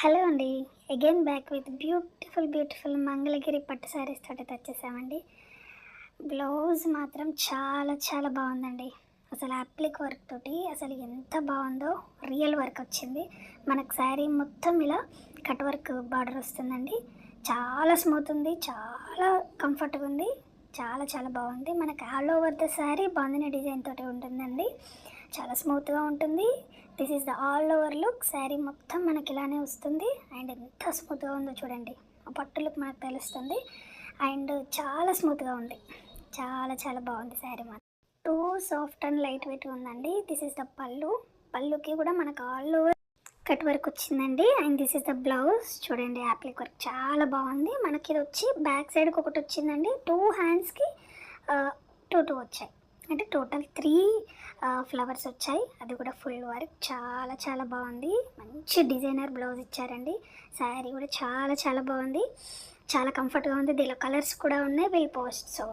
Hello అండి. Again back with beautiful Mangalagiri పట్టు శారీస్ తోటి తెచ్చేసామండి. బ్లౌజ్ మాత్రం చాలా చాలా బాగుందండి. అసలు అప్లిక్ వర్క్ తోటి అసలు ఎంత బాగుందో. రియల్ వర్క్ వచ్చింది. మనకు శారీ మొత్తం ఇలా కట్ వర్క్ బార్డర్ వస్తుందండి. చాలా స్మూత్ ఉంది, చాలా కంఫర్ట్గా ఉంది, చాలా చాలా బాగుంది. మనకు ఆల్ ఓవర్ ద శారీ బాగుంది డిజైన్ తోటి ఉంటుందండి. చాలా స్మూత్గా ఉంటుంది. This is the all over look. Sari మొత్తం మనకి ఇలానే వస్తుంది. అండ్ ఎంత స్మూత్గా ఉందో చూడండి. ఆ పట్టు లుక్ మనకు తెలుస్తుంది. అండ్ చాలా స్మూత్గా ఉంది. చాలా చాలా బాగుంది శారీ మాత్రం. Two soft and light weight ఉందండి. దిస్ ఈజ్ ద పళ్ళు. పళ్ళుకి కూడా మనకు ఆల్ ఓవర్ కట్ వర్క్ వచ్చిందండి. And this is the blouse. చూడండి యాప్లిక్ వర్క్ చాలా బాగుంది. మనకి ఇది వచ్చి బ్యాక్ సైడ్కి ఒకటి వచ్చిందండి. టూ హ్యాండ్స్కి టూ వచ్చాయి. అంటే టోటల్ 3 ఫ్లవర్స్ వచ్చాయి. అది కూడా ఫుల్ వర్క్. చాలా చాలా బాగుంది. మంచి డిజైనర్ బ్లౌజ్ ఇచ్చారండి. శారీ కూడా చాలా చాలా బాగుంది. చాలా కంఫర్ట్గా ఉంది. దీనిలో కలర్స్ కూడా ఉన్నాయి. Will post so